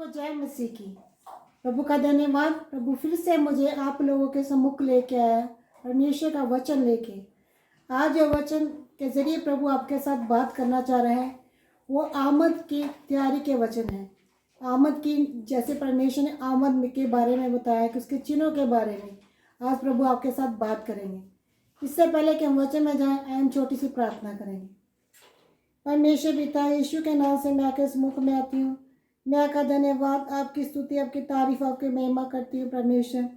को जय मसीह की। प्रभु का धन्यवाद। प्रभु फिर से मुझे आप लोगों के सम्मुख लेके आया, परमेश्वर का वचन लेके। आज जो वचन के जरिए प्रभु आपके साथ बात करना चाह रहे हैं वो आमद की तैयारी के वचन है। आमद की, जैसे परमेश्वर ने आमद के बारे में बताया कि उसके चिन्हों के बारे में आज प्रभु आपके साथ बात करेंगे। इससे पहले कि हम वचन में जाएं, हम छोटी सी प्रार्थना करेंगे। परमेश्वर पिता, यीशु के नाम से मैं आपके सम्मुख में आती हूँ। मैं आपका धन्यवाद, आपकी स्तुति, आपकी तारीफ, आपकी महिमा करती हूँ। परमेश्वर,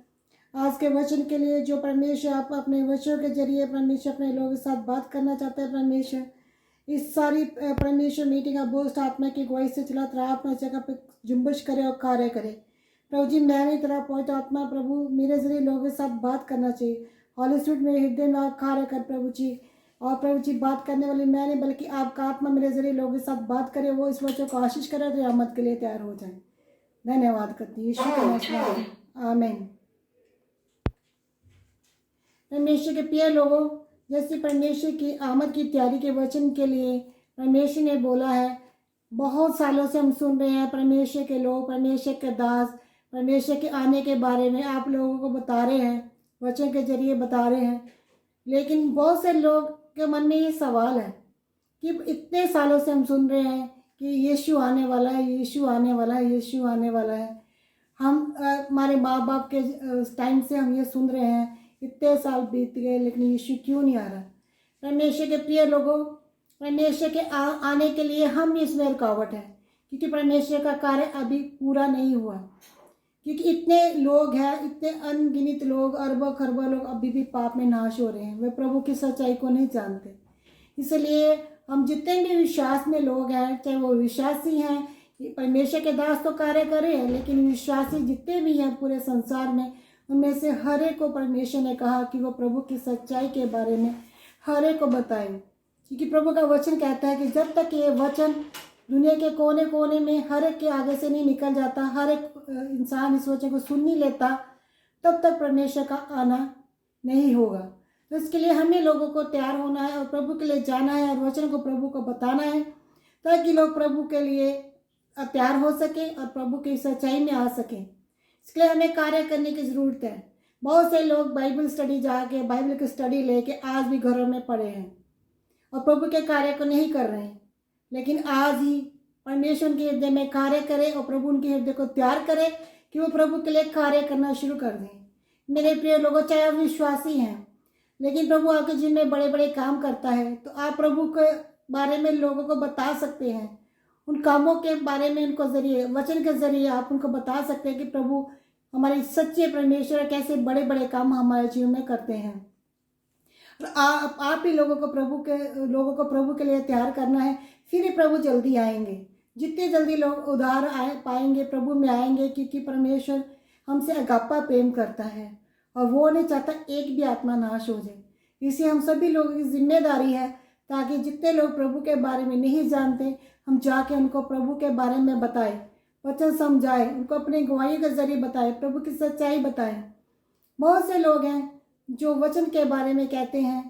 आज के वचन के लिए जो परमेश्वर आप अपने वचनों के जरिए परमेश्वर अपने लोगों के साथ बात करना चाहते हैं। परमेश्वर, इस सारी परमेश्वर मीटिंग का बोझ आत्मा की गवाही से चला रहा, अपना जगह पे जुम्बश करे और कार्य करे। प्रभु जी, मैं नहीं तरह पहुँच आत्मा प्रभु मेरे जरिए लोगों के साथ बात करना चाहिए। हॉली स्पिरिट मेरे हृदय में कार्य कर प्रभु जी। और प्रभु जी, बात करने वाली मैं नहीं बल्कि आपका आत्मा मेरे जरिए लोगों के साथ बात करे, वो इस वचन को आशीष करे तो आमद के लिए तैयार हो जाए। धन्यवाद करती हूँ यीशु के नाम में, आमीन। परमेश्वर के प्रिय लोगों, जैसे परमेश्वर की आमद की तैयारी के वचन के लिए परमेश्वर ने बोला है, बहुत सालों से हम सुन रहे हैं परमेश्वर के लोग, परमेश्वर के दास परमेश्वर के आने के बारे में आप लोगों को बता रहे हैं, वचन के जरिए बता रहे हैं। लेकिन बहुत से लोग के मन में ये सवाल है कि इतने सालों से हम सुन रहे हैं कि यीशु आने वाला है, यीशु आने वाला है, यीशु आने वाला है। हम हमारे माँ बाप के टाइम से हम ये सुन रहे हैं, इतने साल बीत गए लेकिन यीशु क्यों नहीं आ रहा। परमेश्वर के प्रिय लोगों, परमेश्वर के आने के लिए हम इसमें रुकावट है, क्योंकि परमेश्वर का कार्य अभी पूरा नहीं हुआ। क्योंकि इतने लोग हैं, इतने अनगिनत लोग, अरबों खरबों लोग अभी भी पाप में नाश हो रहे हैं, वे प्रभु की सच्चाई को नहीं जानते। इसलिए हम जितने भी विश्वास में लोग हैं, चाहे वो विश्वासी हैं, परमेश्वर के दास तो कार्य कर रहे हैं, लेकिन विश्वासी जितने भी हैं पूरे संसार में, उनमें से हर एक को परमेश्वर ने कहा कि वो प्रभु की सच्चाई के बारे में हर एक को बताए। क्योंकि प्रभु का वचन कहता है कि जब तक ये वचन दुनिया के कोने कोने में हर एक के आगे से नहीं निकल जाता, हर एक इंसान इस वचन को सुन नहीं लेता, तब तक परमेश्वर का आना नहीं होगा। तो इसके लिए हमें लोगों को तैयार होना है और प्रभु के लिए जाना है और वचन को प्रभु को बताना है, ताकि लोग प्रभु के लिए तैयार हो सके और प्रभु की सच्चाई में आ सके। इसके लिए हमें कार्य करने की ज़रूरत है। बहुत से लोग बाइबल स्टडी जाके बाइबल की स्टडी लेके आज भी घरों में पड़े हैं और प्रभु के कार्य को नहीं कर रहे हैं। लेकिन आज ही परमेश्वर के हृदय में कार्य करे और प्रभु उनके हृदय को तैयार करे कि वो प्रभु के लिए कार्य करना शुरू कर दें। मेरे प्रिय लोगों, चाहे आप विश्वासी हैं, लेकिन प्रभु आपके जीवन में बड़े बड़े काम करता है, तो आप प्रभु के बारे में लोगों को बता सकते हैं। उन कामों के बारे में उनको जरिए, वचन के जरिए आप उनको बता सकते हैं कि प्रभु हमारे सच्चे परमेश्वर कैसे बड़े बड़े काम हमारे जीवन में करते हैं। आप ही लोगों को प्रभु के लिए तैयार करना है, फिर ही प्रभु जल्दी आएंगे। जितने जल्दी लोग उधार पाएंगे, प्रभु में आएंगे, क्योंकि परमेश्वर हमसे अगापा प्रेम करता है और वो नहीं चाहता एक भी आत्मा नाश हो जाए। इसलिए हम सभी लोगों की जिम्मेदारी है, ताकि जितने लोग प्रभु के बारे में नहीं जानते, हम जाके उनको प्रभु के बारे में बताएं, वचन समझाएं, उनको अपनी गवाही के जरिए बताएं, प्रभु की सच्चाई बताएं। बहुत से लोग हैं जो वचन के बारे में कहते हैं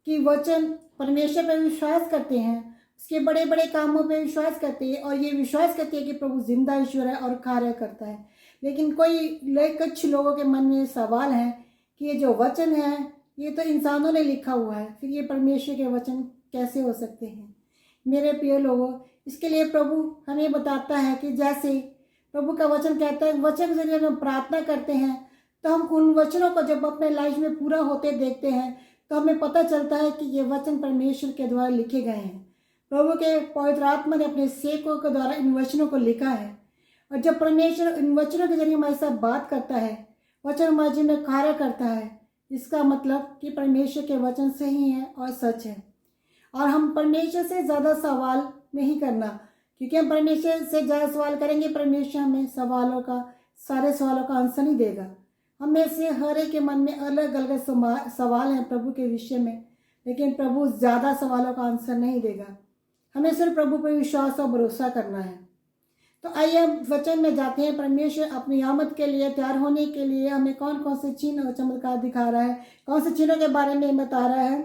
कि वचन परमेश्वर पर विश्वास करते हैं, उसके बड़े बड़े कामों पर विश्वास करते हैं और ये विश्वास करते हैं कि प्रभु जिंदा ईश्वर है और कार्य करता है। लेकिन कुछ लोगों के मन में सवाल है कि ये जो वचन है ये तो इंसानों ने लिखा हुआ है, फिर ये परमेश्वर के वचन कैसे हो सकते हैं। मेरे प्रिय लोगों, इसके लिए प्रभु हमें बताता है कि जैसे प्रभु का वचन कहता है, वचन के जरिए हम प्रार्थना करते हैं, तो हम उन वचनों को जब अपने लाइफ में पूरा होते देखते हैं तो हमें पता चलता है कि ये वचन परमेश्वर के द्वारा लिखे गए हैं। प्रभु के पवित्र आत्मा ने अपने सेवकों के द्वारा इन वचनों को लिखा है। और जब परमेश्वर इन वचनों के जरिए हमारे साथ बात करता है, वचन हमारे जीवन में कार्य करता है, इसका मतलब कि परमेश्वर के वचन सही है और सच है। और हम परमेश्वर से ज़्यादा सवाल नहीं करना, क्योंकि हम परमेश्वर से ज़्यादा सवाल करेंगे, परमेश्वर हमें सारे सवालों का आंसर नहीं देगा। हमें से हर एक के मन में अलग अलग सवाल हैं प्रभु के विषय में, लेकिन प्रभु ज़्यादा सवालों का आंसर नहीं देगा। हमें सिर्फ प्रभु पर विश्वास और भरोसा करना है। तो आइए हम वचन में जाते हैं। परमेश्वर अपनी आमद के लिए तैयार होने के लिए हमें कौन कौन से चिन्ह और चमत्कार दिखा रहा है, कौन से चिन्हों के बारे में बता रहा है,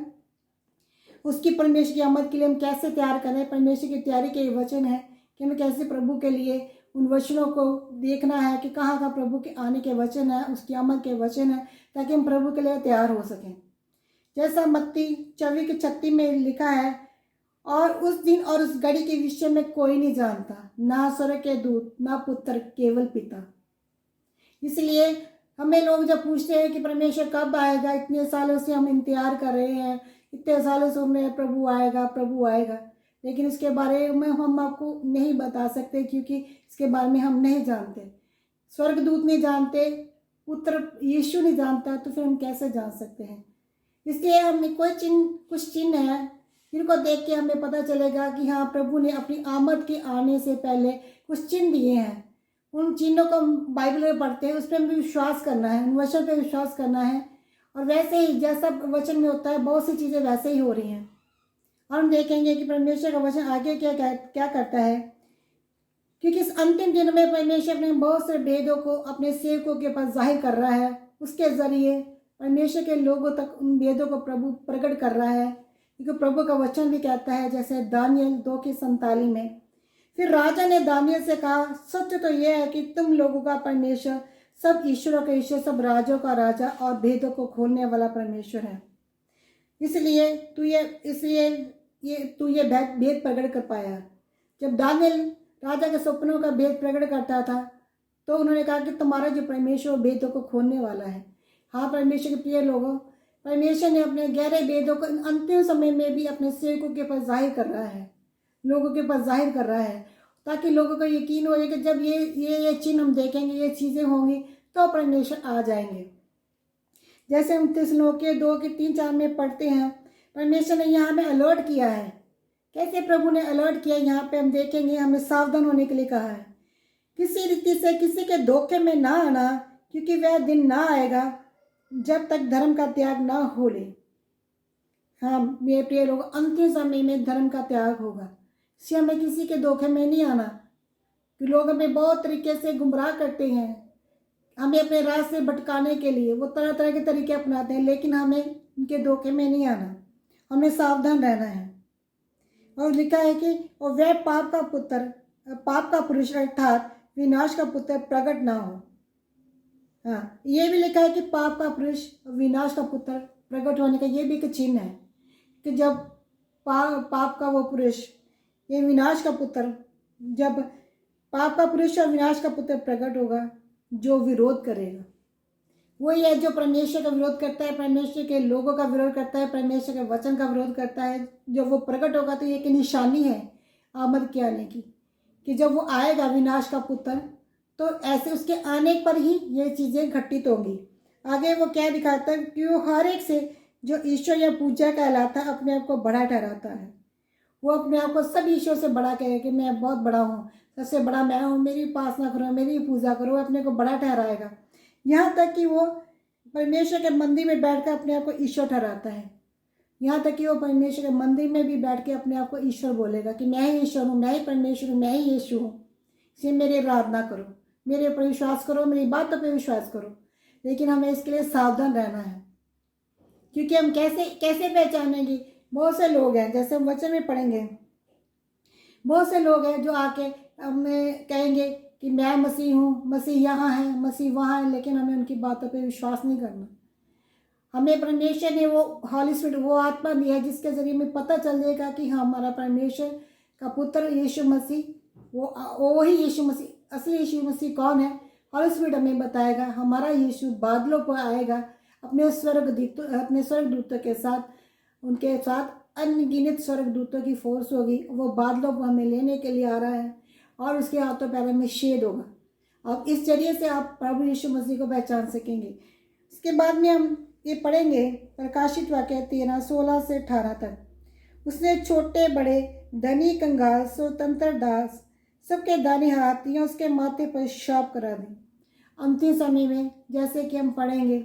उसकी परमेश्वर की आमद के लिए हम कैसे तैयार करें। परमेश्वर की तैयारी के वचन है कि हमें कैसे प्रभु के लिए उन वचनों को देखना है कि कहाँ का प्रभु के आने के वचन है, उसकी आमद के वचन है, ताकि हम प्रभु के लिए तैयार हो सकें। जैसा मत्ती 24:36 में लिखा है, और उस दिन और उस घड़ी के विषय में कोई नहीं जानता, ना स्वर्ग के दूत, ना पुत्र, केवल पिता। इसलिए हमें लोग जब पूछते हैं कि परमेश्वर कब आएगा, इतने सालों से हम इंतजार कर रहे हैं, इतने सालों से हमने प्रभु आएगा प्रभु आएगा, लेकिन इसके बारे में हम आपको नहीं बता सकते, क्योंकि इसके बारे में हम नहीं जानते। स्वर्गदूत नहीं जानते, पुत्र यीशु नहीं जानता, तो फिर हम कैसे जान सकते हैं। इसलिए हमें कुछ चिन्ह है जिनको देख के हमें पता चलेगा कि हाँ, प्रभु ने अपनी आमद के आने से पहले कुछ चिन्ह दिए हैं। उन चिन्हों को हम बाइबल में पढ़ते हैं, उस पर हमें विश्वास करना है, उन वचन पर विश्वास करना है, और वैसे ही जैसा वचन में होता है बहुत सी चीज़ें वैसे ही हो रही हैं। और हम देखेंगे कि परमेश्वर का वचन आगे क्या करता है, क्योंकि इस अंतिम दिन में परमेश्वर अपने बहुत से भेदों को अपने सेवकों के पास जाहिर कर रहा है। उसके ज़रिए परमेश्वर के लोगों तक उन भेदों को प्रभु प्रकट कर रहा है, क्योंकि प्रभु का वचन भी कहता है, जैसे दानियल 2:47 में, फिर राजा ने दानियल से कहा, सत्य तो यह है कि तुम लोगों का परमेश्वर सब ईश्वरों का ईश्वर, सब राजों का राजा और भेदों को खोलने वाला परमेश्वर है। इसलिए तू ये भेद प्रकट कर पाया। जब दानियल राजा के सपनों का भेद प्रकट करता था, तो उन्होंने कहा कि तुम्हारा जो परमेश्वर भेदों को खोलने वाला है। हाँ परमेश्वर के प्रिय लोगों, परमेश्वर ने अपने गहरे भेदों को अंतिम समय में भी अपने सेवकों के पास जाहिर कर रहा है, लोगों के पास जाहिर कर रहा है, ताकि लोगों को यकीन हो जाए कि जब ये चिन्ह हम देखेंगे, ये चीज़ें होंगी, तो परमेश्वर आ जाएंगे। जैसे हम थिस्सलुनीके 2:3-4 में पढ़ते हैं, परमेश्वर ने यहाँ में अलर्ट किया है। कैसे प्रभु ने अलर्ट किया, यहाँ पे हम देखेंगे, हमें सावधान होने के लिए कहा है। किसी रीति से किसी के धोखे में ना आना, क्योंकि वह दिन ना आएगा जब तक धर्म का त्याग ना हो ले। हाँ मेरे प्रिय लोग, अंतिम समय में धर्म का त्याग होगा, इसलिए हमें किसी के धोखे में नहीं आना, कि लोग हमें बहुत तरीके से गुमराह करते हैं, हमें अपने रास्ते से भटकाने के लिए वो तरह तरह के तरीके अपनाते हैं, लेकिन हमें उनके धोखे में नहीं आना, हमें सावधान रहना है। और लिखा है कि और वह पाप का पुरुष अर्थात विनाश का पुत्र प्रकट ना हो। हाँ, ये भी लिखा है कि पाप का पुरुष विनाश का पुत्र प्रकट होने का ये भी एक चिन्ह है, कि जब पाप का वो पुरुष, ये विनाश का पुत्र, जब पाप का पुरुष और विनाश का पुत्र प्रकट होगा, जो विरोध करेगा, वही है जो परमेश्वर का विरोध करता है, परमेश्वर के लोगों का विरोध करता है, परमेश्वर के वचन का विरोध करता है। जब वो प्रकट होगा तो ये एक निशानी है आमद के आने की, कि जब वो आएगा विनाश का पुत्र, तो ऐसे उसके आने पर ही ये चीज़ें घटित होंगी। आगे वो क्या दिखाता है कि वो हर एक से जो ईश्वर या पूजा कहलाता है अपने आप को बड़ा ठहराता है। वो अपने आप को सब ईश्वर से बड़ा कहे कि मैं बहुत बड़ा हूँ, सबसे बड़ा मैं हूँ, मेरी उपासना करो, मेरी पूजा करो, अपने को बड़ा ठहराएगा। यहाँ तक कि वो परमेश्वर के मंदिर में बैठकर अपने आप को ईश्वर ठहराता है। यहाँ तक कि वो परमेश्वर के मंदिर में भी बैठ के अपने आप को ईश्वर बोलेगा कि मैं ही ईश्वर हूँ, मैं ही परमेश्वर हूँ, मैं ही यीशु हूँ, इसलिए मेरी आराधना करो, मेरे ऊपर विश्वास करो, मेरी बातों पर विश्वास करो। लेकिन हमें इसके लिए सावधान रहना है, क्योंकि हम कैसे पहचानेंगे। बहुत से लोग हैं, जैसे हम वचन में पढ़ेंगे, बहुत से लोग हैं जो आके हमें कहेंगे कि मैं मसीह हूँ, मसीह यहाँ है, मसीह वहाँ है, लेकिन हमें उनकी बातों पे विश्वास नहीं करना। हमें परमेश्वर ने वो हॉली स्पिरिट, वो आत्मा दिया है जिसके ज़रिए हमें पता चल जाएगा कि हाँ, हमारा परमेश्वर का पुत्र यीशु मसीह, वो ही यीशु मसीह, असली यीशु मसीह कौन है, हॉली स्पिरिट हमें बताएगा। हमारा यीशु बादलों पर आएगा अपने स्वर्गदूतों के साथ, उनके साथ अनगिनत स्वर्गदूतों की फोर्स होगी, वो बादलों को हमें लेने के लिए आ रहा है, और उसके हाथों पैरों में शेड होगा। अब इस जरिए से आप प्रभु यीशु मसीह को पहचान सकेंगे। इसके बाद में हम ये पढ़ेंगे प्रकाशित वाक्य 13:16 से 18 तक। उसने छोटे बड़े, धनी कंगाल, स्वतंत्र दास, सबके दाहिने हाथ या उसके माथे पर शाप करा दी। अंतिम समय में जैसे कि हम पढ़ेंगे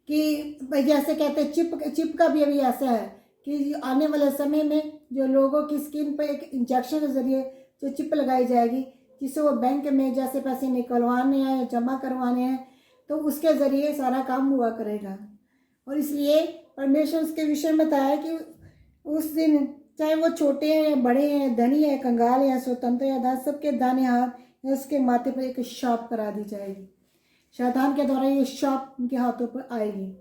कि जैसे कहते हैं चिप का भी अभी ऐसा है कि आने वाले समय में जो लोगों की स्किन पर एक इंजेक्शन के ज़रिए जो चिप लगाई जाएगी, जिससे वो बैंक में जैसे पैसे निकलवाने हैं या जमा करवाने हैं, तो उसके ज़रिए सारा काम हुआ करेगा। और इसलिए परमेश्वर उसके विषय में बताया कि उस दिन चाहे वो छोटे हैं या बड़े हैं, धनी है, कंगाल है या स्वतंत्र या दास, सबके दाने हाथ या उसके माथे पर एक शाप करा दी जाएगी। शैतान के द्वारा ये शाप उनके हाथों पर आएगी।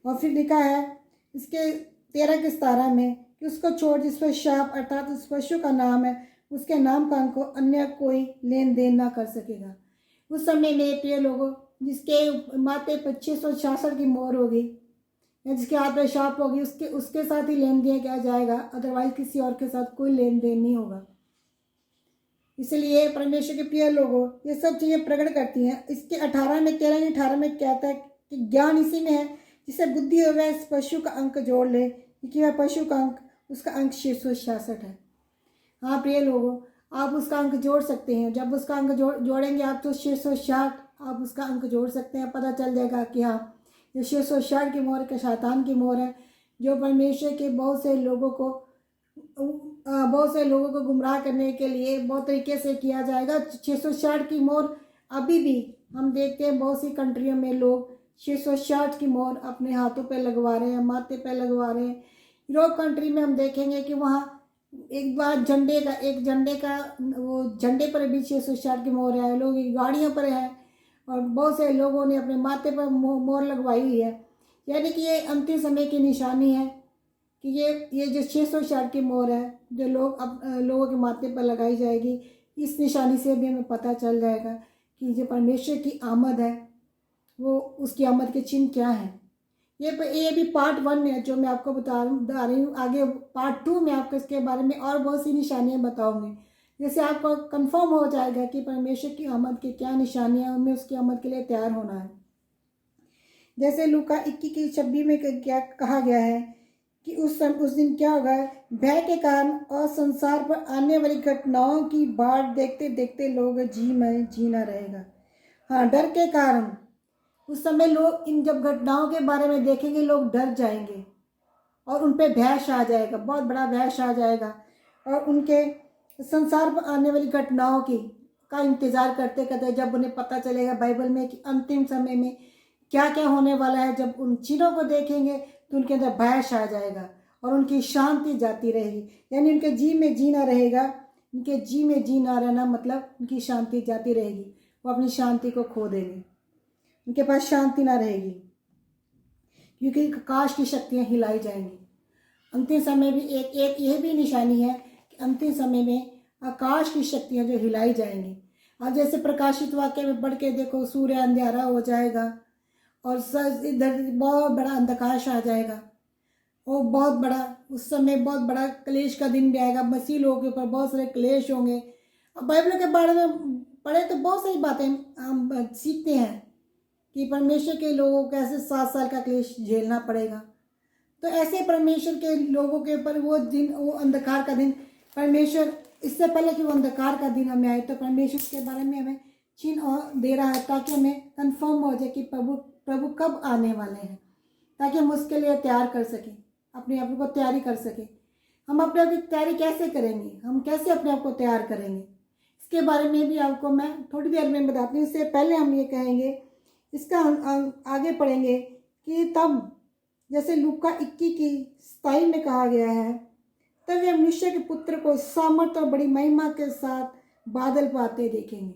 और फिर लिखा है इसके 13 के 17 में कि उसको छोड़ जिस पर शाप अर्थात उस पशु का नाम है, उसके नाम का को अन्य कोई लेन देन ना कर सकेगा। उस समय में प्रिय लोगों, जिसके माथे पर 666 की मोहर होगी या जिसके हाथ में शाप होगी, उसके साथ ही लेन देन किया जाएगा, अदरवाइज किसी और के साथ कोई लेन देन नहीं होगा। इसलिए परमेश्वर के प्रिय लोगों, ये सब चीज़ें प्रकट करती हैं। इसके 18 में 13 18 में कहता है कि ज्ञान इसी में है, जिसे बुद्धि हो वह इस पशु का अंक जोड़ ले, क्योंकि वह पशु का अंक, उसका अंक 666 है। हाँ प्रिय लोगों, आप उसका अंक जोड़ सकते हैं। जब उसका अंक जोड़ेंगे आप तो 660 आप उसका अंक जोड़ सकते हैं। पता चल जाएगा कि हाँ ये 660 की मोहर के शैतान की मोहर है, जो परमेश्वर के बहुत से लोगों को गुमराह करने के लिए बहुत तरीके से किया जाएगा। 660 की मोहर अभी भी हम देखते हैं बहुत सी कंट्रियों में लोग 660 की मोहर अपने हाथों पे लगवा रहे हैं, माथे पे लगवा रहे हैं। यूरोप कंट्री में हम देखेंगे कि वहाँ एक बार झंडे का वो झंडे पर भी 660 की मोहर है, लोग गाड़ियों पर है और बहुत से लोगों ने अपने माथे पर मोहर लगवाई हुई है। यानी कि ये अंतिम समय की निशानी है कि ये जो 660 की मोहर है जो लोगों के माथे पर लगाई जाएगी, इस निशानी से भी हमें पता चल जाएगा कि जो परमेश्वर की आमद है वो उसकी आमद के चिन्ह क्या हैं। ये भी पार्ट 1 है जो मैं आपको बता रही हूँ। आगे पार्ट 2 में आपको इसके बारे में और बहुत सी निशानियाँ बताऊँगी, जैसे आपको कंफर्म हो जाएगा कि परमेश्वर की आमद की क्या निशानियाँ हैं, हमें उसकी आमद के लिए तैयार होना है। जैसे लूका 21 की 26 में क्या कहा गया है कि उस दिन क्या होगा, भय के कारण और संसार पर आने वाली घटनाओं की बाढ़ देखते देखते लोग जीना रहेगा। हाँ, डर के कारण उस समय लोग इन जब घटनाओं के बारे में देखेंगे लोग डर जाएंगे और उन पर भय आ जाएगा, बहुत बड़ा भय आ जाएगा और उनके संसार पर आने वाली घटनाओं का इंतज़ार करते करते जब उन्हें पता चलेगा बाइबल में कि अंतिम समय में क्या क्या होने वाला है, जब उन चीज़ों को देखेंगे तो उनके अंदर भय आ जाएगा और उनकी शांति जाती रहेगी। यानी उनके जी में जीना रहेगा, उनके जी में जीना रहना मतलब उनकी शांति जाती रहेगी, वो अपनी शांति को खो देंगे, उनके पास शांति ना रहेगी क्योंकि आकाश की शक्तियाँ हिलाई जाएंगी। अंतिम समय भी एक यह भी निशानी है कि अंतिम समय में आकाश की शक्तियाँ जो हिलाई जाएंगी। अब जैसे प्रकाशित वाक्य में पढ़ के देखो, सूर्य अंधेरा हो जाएगा और इधर बहुत बड़ा अंधकार आ जाएगा, वो बहुत बड़ा उस समय बहुत बड़ा क्लेश का दिन भी आएगा। मसीह लोगों के ऊपर बहुत सारे क्लेश होंगे। अब बाइबल के बारे में पढ़े तो बहुत सारी बातें हम सीखते हैं कि परमेश्वर के लोगों को कैसे 7 साल का क्लेश झेलना पड़ेगा। तो ऐसे परमेश्वर के लोगों के ऊपर वो दिन, वो अंधकार का दिन, परमेश्वर इससे पहले कि वो अंधकार का दिन हमें आए तो परमेश्वर के बारे में हमें चिन्ह दे रहा है ताकि हमें कंफर्म हो जाए कि प्रभु कब आने वाले हैं, ताकि हम उसके लिए तैयार कर सकें, अपने आप को तैयारी कर सकें। हम अपने आप की तैयारी कैसे करेंगे, हम कैसे अपने आप को तैयार करेंगे, इसके बारे में भी आपको मैं थोड़ी देर में बताती हूँ। इससे पहले हम ये कहेंगे, इसका आगे पढ़ेंगे कि तब जैसे लूका 21 की 27 में कहा गया है, तब वे मनुष्य के पुत्र को सामर्थ और बड़ी महिमा के साथ बादल पर आते देखेंगे।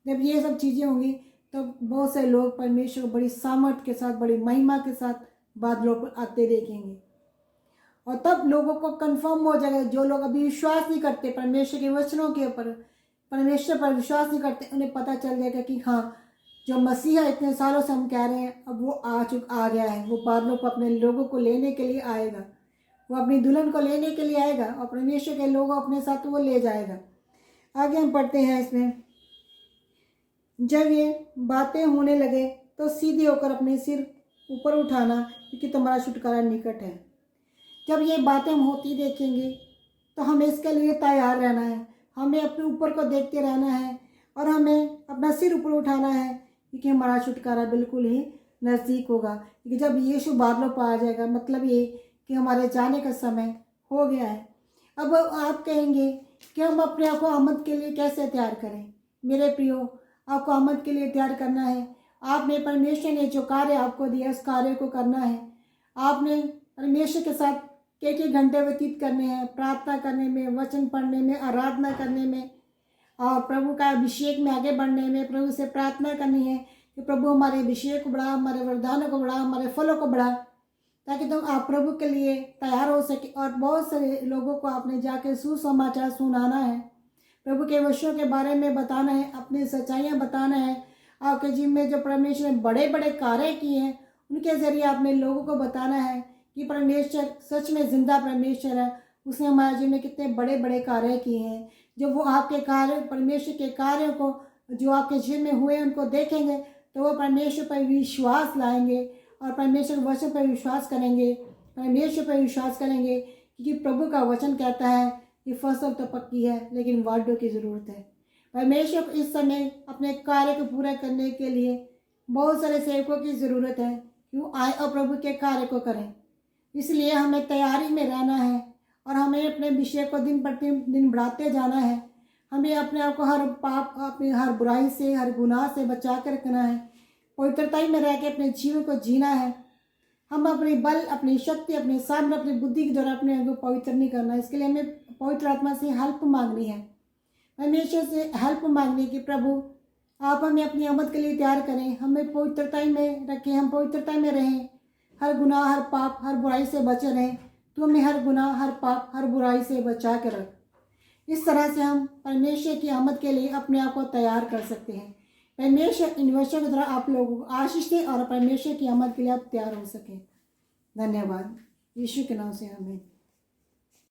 जब ये सब चीज़ें होंगी तब बहुत से लोग परमेश्वर को बड़ी सामर्थ के साथ, बड़ी महिमा के साथ बादलों पर आते देखेंगे और तब लोगों को कंफर्म हो जाएगा। जो लोग अभी विश्वास नहीं करते परमेश्वर के वचनों के ऊपर, परमेश्वर पर विश्वास नहीं करते, उन्हें पता चल जाएगा कि हाँ, जो मसीहा इतने सालों से हम कह रहे हैं अब वो आ गया है। वो बादलों पर अपने लोगों को लेने के लिए आएगा, वो अपनी दुल्हन को लेने के लिए आएगा और परमेश्वर के लोगों अपने साथ वो ले जाएगा। आगे हम पढ़ते हैं इसमें, जब ये बातें होने लगे तो सीधे होकर अपने सिर ऊपर उठाना, क्योंकि तुम्हारा छुटकारा निकट है। जब ये बातें हम होती देखेंगे तो हमें इसके लिए तैयार रहना है, हमें अपने ऊपर को देखते रहना है और हमें अपना सिर ऊपर उठाना है, क्योंकि हमारा छुटकारा बिल्कुल ही नज़दीक होगा। क्योंकि जब यीशु बादलों पर आ जाएगा मतलब ये कि हमारे जाने का समय हो गया है। अब आप कहेंगे कि हम अपने आप को आमद के लिए कैसे तैयार करें। मेरे प्रियो, आपको आमद के लिए तैयार करना है। आपने परमेश्वर ने जो कार्य आपको दिया उस कार्य को करना है। आपने परमेश्वर के साथ कई कई घंटे व्यतीत करने हैं प्रार्थना करने में, वचन पढ़ने में, आराधना करने में और प्रभु का अभिषेक में आगे बढ़ने में। प्रभु से प्रार्थना करनी है कि प्रभु हमारे अभिषेक को बढ़ा, हमारे वरदानों को बढ़ा, हमारे फलों को बढ़ा, ताकि तुम आप प्रभु के लिए तैयार हो सके। और बहुत सारे लोगों को आपने जाके सुसमाचार सुनाना है, प्रभु के वचनों के बारे में बताना है, अपनी सच्चाइयाँ बताना है। आपके जीवन में जो परमेश्वर ने बड़े बड़े कार्य किए हैं उनके ज़रिए आपने लोगों को बताना है कि परमेश्वर सच में जिंदा परमेश्वर है। उसने हमारे जीवन में कितने बड़े बड़े कार्य किए हैं। जब वो आपके कार्य, परमेश्वर के कार्यों को जो आपके जीवन में हुए उनको देखेंगे तो वो परमेश्वर पर विश्वास लाएंगे और परमेश्वर के वचन पर विश्वास करेंगे, परमेश्वर पर विश्वास करेंगे। क्योंकि प्रभु का वचन कहता है कि फसल तो पक्की है लेकिन वाढों की ज़रूरत है। परमेश्वर को इस समय अपने कार्य को पूरा करने के लिए बहुत सारे सेवकों की ज़रूरत है कि वो आए और प्रभु के कार्य को करें। इसलिए हमें तैयारी में रहना है और हमें अपने विषय को दिन प्रतिदिन बढ़ाते जाना है। हमें अपने आप को हर पाप, अपनी हर बुराई से, हर गुनाह से बचा कर रखना है। पवित्रता में रह के अपने जीवन को जीना है। हम अपने बल, अपनी शक्ति, अपने सामने, अपनी बुद्धि के द्वारा अपने आप को पवित्र नहीं करना। इसके लिए हमें पवित्र आत्मा से हेल्प मांगनी है, परमेश्वर से हेल्प मांगनी कि प्रभु आप हमें अपनी आमद के लिए तैयार करें, हमें पवित्रता में रखें, हम पवित्रता में रहें, हर गुनाह, हर पाप, हर बुराई से बचे रहें। तो हमें हर गुनाह, हर पाप, हर बुराई से बचा कर रख। इस तरह से हम परमेश्वर की आमद के लिए अपने आप को तैयार कर सकते हैं। परमेश्वर इन वचनों के द्वारा आप लोगों को आशीष दे और परमेश्वर की आमद के लिए आप तैयार हो सकें। धन्यवाद। यीशु के नाम से आमीन।